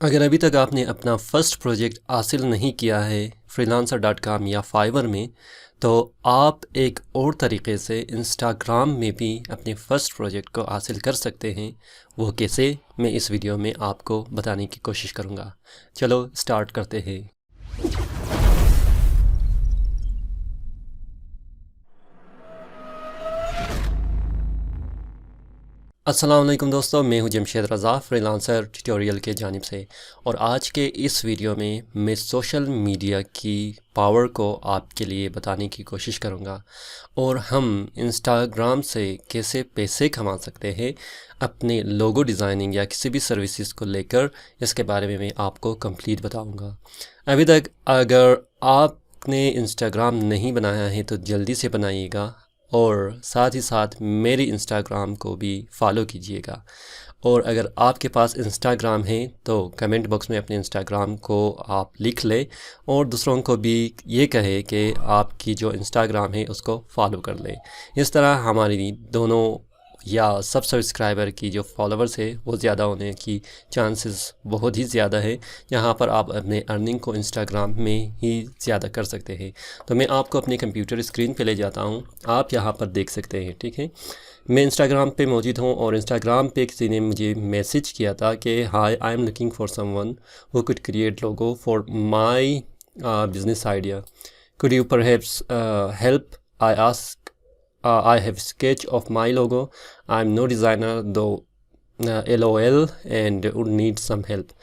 अगर अभी तक आपने अपना फ़र्स्ट प्रोजेक्ट हासिल नहीं किया है freelancer.com या फाइवर में, तो आप एक और तरीके से इंस्टाग्राम में भी अपने फ़र्स्ट प्रोजेक्ट को हासिल कर सकते हैं। वो कैसे, मैं इस वीडियो में आपको बताने की कोशिश करूँगा। चलो स्टार्ट करते हैं। अस्सलाम वालेकुम दोस्तों, मैं हूं जमशेद रज़ा फ्रीलांसर ट्यूटोरियल के जानिब से। और आज के इस वीडियो में मैं सोशल मीडिया की पावर को आपके लिए बताने की कोशिश करूंगा और हम इंस्टाग्राम से कैसे पैसे कमा सकते हैं अपने लोगो डिज़ाइनिंग या किसी भी सर्विसेज को लेकर, इसके बारे में मैं आपको कंप्लीट बताऊंगा। अभी तक अगर आपने इंस्टाग्राम नहीं बनाया है तो जल्दी से बनाइएगा और साथ ही साथ मेरी इंस्टाग्राम को भी फॉलो कीजिएगा। और अगर आपके पास इंस्टाग्राम है तो कमेंट बॉक्स में अपने इंस्टाग्राम को आप लिख लें और दूसरों को भी ये कहे कि आपकी जो इंस्टाग्राम है उसको फॉलो कर लें। इस तरह हमारी दोनों या सब सब्सक्राइबर की जो फॉलोअर्स है वो ज़्यादा होने की चांसेस बहुत ही ज़्यादा है। यहाँ पर आप अपने अर्निंग को इंस्टाग्राम में ही ज़्यादा कर सकते हैं। तो मैं आपको अपने कंप्यूटर स्क्रीन पे ले जाता हूँ, आप यहाँ पर देख सकते हैं। ठीक है, मैं इंस्टाग्राम पे मौजूद हूँ और इंस्टाग्राम पे किसी ने मुझे मैसेज किया था कि hi, I am looking for someone who could create logo for my business idea, could you perhaps help. I ask I have sketch of my logo. I'm no designer though, LOL, and would need some help.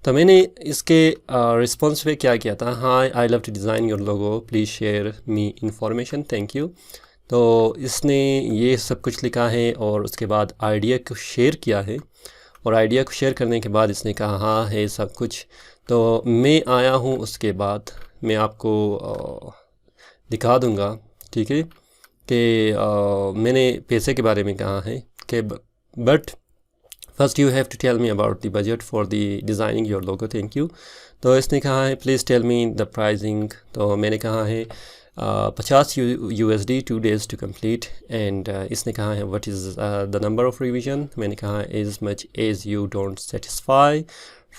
तो मैंने इसके response पे क्या किया था, hi, I love to design your logo, please share me information, thank you. तो इसने ये सब कुछ लिखा है और उसके बाद आइडिया को शेयर किया है और आइडिया को शेयर करने के बाद इसने कहा हाँ है सब कुछ। तो मैं आया हूँ, उसके बाद मैं आपको दिखा दूँगा। ठीक है कि मैंने पैसे के बारे में कहा है कि but first you have to tell me about the budget for the designing your logo, thank you. तो इसने कहा है please tell me the pricing. तो मैंने कहा है 50 USD 2 days to complete. And इसने कहा है what is the number of revision. मैंने कहा as much as you don't satisfy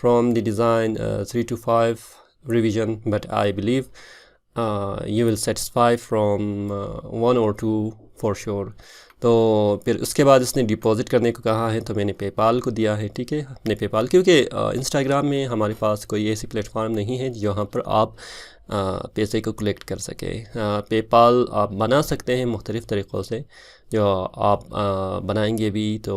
from the design 3 to 5 revision, but I believe you will satisfy from 1 or 2 for sure। तो फिर उसके बाद इसने डिपॉज़िट करने को कहा है, तो मैंने पेपाल को दिया है। ठीक है, अपने पेपाल, क्योंकि इंस्टाग्राम में हमारे पास कोई ऐसी प्लेटफॉर्म नहीं है जहाँ पर आप पैसे को कलेक्ट कर सके। पेपाल आप बना सकते हैं मुख्तलिफ़ तरीक़ों से, जो आप बनाएंगे भी तो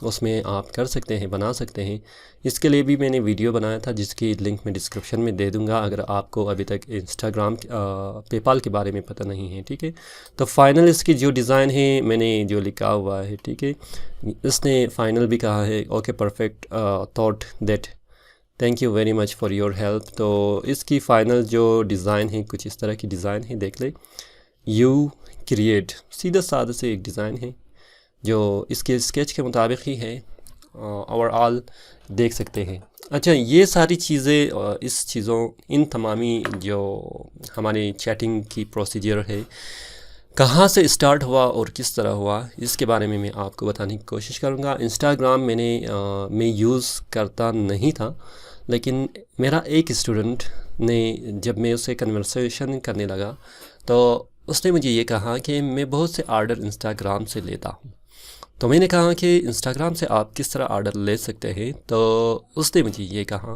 उसमें आप कर सकते हैं, बना सकते हैं। इसके लिए भी मैंने वीडियो बनाया था जिसकी लिंक मैं डिस्क्रिप्शन में दे दूंगा अगर आपको अभी तक इंस्टाग्राम पेपाल के बारे में पता नहीं है। ठीक है, तो फाइनल इसकी जो डिज़ाइन है मैंने जो लिखा हुआ है, ठीक है, इसने फ़ाइनल भी कहा है okay perfect thought that, thank you very much for your help. तो इसकी फ़ाइनल जो डिज़ाइन है कुछ इस तरह की डिज़ाइन है, देख ले। यू क्रिएट, सीधा साधा से एक डिज़ाइन है जो इसके स्केच के मुताबिक ही है। ओवरऑल देख सकते हैं। अच्छा, ये सारी चीज़ें इस चीज़ों इन तमामी जो हमारी चैटिंग की प्रोसीजर है कहाँ से स्टार्ट हुआ और किस तरह हुआ, इसके बारे में मैं आपको बताने की कोशिश करूँगा। इंस्टाग्राम मैं यूज़ करता नहीं था, लेकिन मेरा एक स्टूडेंट ने, जब मैं उससे कन्वर्सेशन करने लगा तो उसने मुझे ये कहा कि मैं बहुत से आर्डर इंस्टाग्राम से लेता हूँ। तो मैंने कहा कि इंस्टाग्राम से आप किस तरह आर्डर ले सकते हैं। तो उसने मुझे ये कहा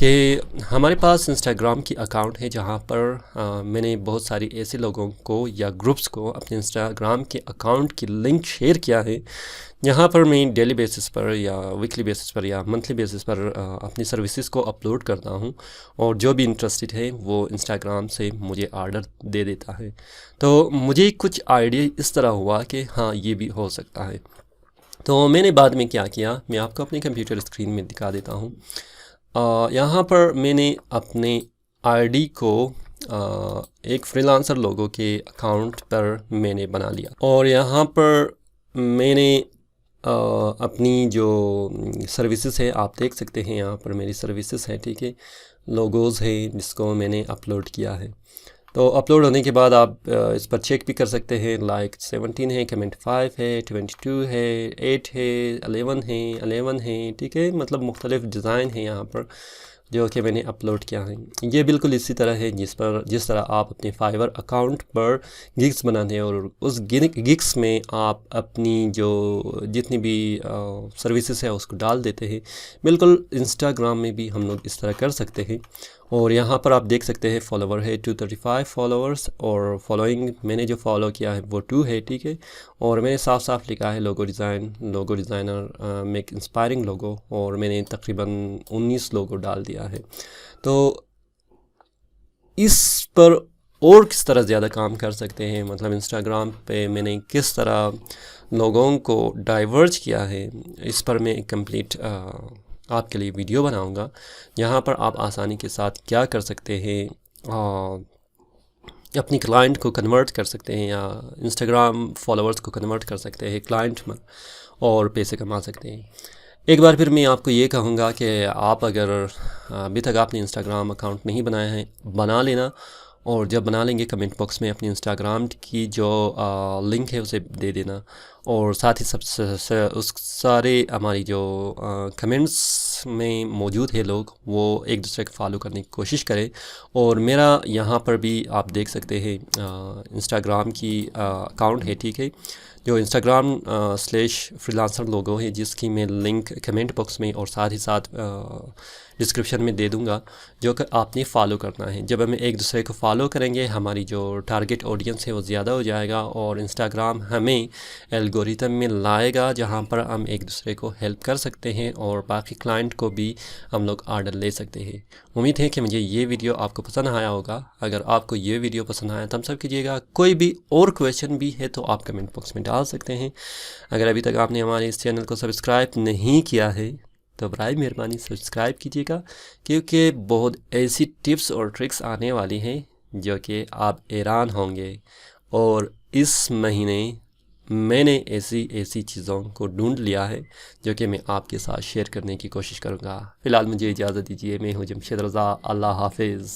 कि हमारे पास इंस्टाग्राम की अकाउंट है जहाँ पर मैंने बहुत सारी ऐसे लोगों को या ग्रुप्स को अपने इंस्टाग्राम के अकाउंट की लिंक शेयर किया है, जहाँ पर मैं डेली बेसिस पर या वीकली बेसिस पर या मंथली बेसिस पर अपनी सर्विसेज को अपलोड करता हूँ और जो भी इंटरेस्टेड है वो इंस्टाग्राम से मुझे आर्डर दे देता है। तो मुझे कुछ आइडिया इस तरह हुआ कि हाँ ये भी हो सकता है। तो मैंने बाद में क्या किया, मैं आपको अपने कंप्यूटर स्क्रीन में दिखा देता हूँ। यहाँ पर मैंने अपने आईडी को एक फ्रीलांसर लोगों के अकाउंट पर मैंने बना लिया और यहाँ पर मैंने अपनी जो सर्विसेज है आप देख सकते हैं, यहाँ पर मेरी सर्विसेज है। ठीक है, लोगोज़ है जिसको मैंने अपलोड किया है। तो अपलोड होने के बाद आप इस पर चेक भी कर सकते हैं। लाइक 17 है, कमेंट 5 है, 22 है, 8 है, 11 है, ठीक है। मतलब मुख्तलिफ डिज़ाइन है यहाँ पर जो कि मैंने अपलोड किया है। ये बिल्कुल इसी तरह है जिस तरह आप अपने फाइवर अकाउंट पर गिग्स बनाते हैं और उस गिग्स में आप अपनी जो जितनी भी सर्विसेज है उसको डाल देते हैं। बिल्कुल इंस्टाग्राम में भी हम लोग इस तरह कर सकते हैं। और यहाँ पर आप देख सकते हैं फॉलोवर है 235 फॉलोअर्स, और फॉलोइंग मैंने जो फॉलो किया है वो 2 है, ठीक है। और मैंने साफ साफ लिखा है लोगो डिज़ाइनर मेक इंस्पायरिंग लोगो, और मैंने तकरीबन 19 लोगो डाल दिया है। तो इस पर और किस तरह ज़्यादा काम कर सकते हैं, मतलब इंस्टाग्राम पे मैंने किस तरह लोगों को डाइवर्ज किया है, इस पर मैं एक कंप्लीट आपके लिए वीडियो बनाऊंगा। यहाँ पर आप आसानी के साथ क्या कर सकते हैं, अपनी क्लाइंट को कन्वर्ट कर सकते हैं या इंस्टाग्राम फॉलोअर्स को कन्वर्ट कर सकते हैं क्लाइंट में और पैसे कमा सकते हैं। एक बार फिर मैं आपको ये कहूँगा कि आप अगर अभी तक आपने इंस्टाग्राम अकाउंट नहीं बनाया है, बना लेना। और जब बना लेंगे कमेंट बॉक्स में अपनी इंस्टाग्राम की जो लिंक है उसे दे देना। और साथ ही उस सारे हमारी जो कमेंट्स में मौजूद है लोग, वो एक दूसरे को फॉलो करने की कोशिश करें। और मेरा यहाँ पर भी आप देख सकते हैं इंस्टाग्राम की अकाउंट है, ठीक है, जो इंस्टाग्राम /फ्रीलांसर लोगो है, जिसकी मैं लिंक कमेंट बॉक्स में और साथ ही साथ डिस्क्रिप्शन में दे दूंगा, जो कि आपने फॉलो करना है। जब हम एक दूसरे को फॉलो करेंगे हमारी जो टारगेट ऑडियंस है वो ज़्यादा हो जाएगा और इंस्टाग्राम हमें एल्गोरिथम में लाएगा जहां पर हम एक दूसरे को हेल्प कर सकते हैं और बाकी क्लाइंट को भी हम लोग आर्डर ले सकते हैं। उम्मीद है कि मुझे ये वीडियो आपको पसंद आया होगा। अगर आपको ये वीडियो पसंद आया थम्स अप कीजिएगा। कोई भी और क्वेश्चन भी है तो आप कमेंट बॉक्स में डाल सकते हैं। अगर अभी तक आपने हमारे इस चैनल को सब्सक्राइब नहीं किया है तो बराए मेहरबानी सब्सक्राइब कीजिएगा, क्योंकि बहुत ऐसी टिप्स और ट्रिक्स आने वाली हैं जो कि आप हैरान होंगे। और इस महीने मैंने ऐसी चीज़ों को ढूंढ लिया है जो कि मैं आपके साथ शेयर करने की कोशिश करूँगा। फ़िलहाल मुझे इजाज़त दीजिए। मैं हूँ जमशेद रज़ा। अल्लाह हाफिज़।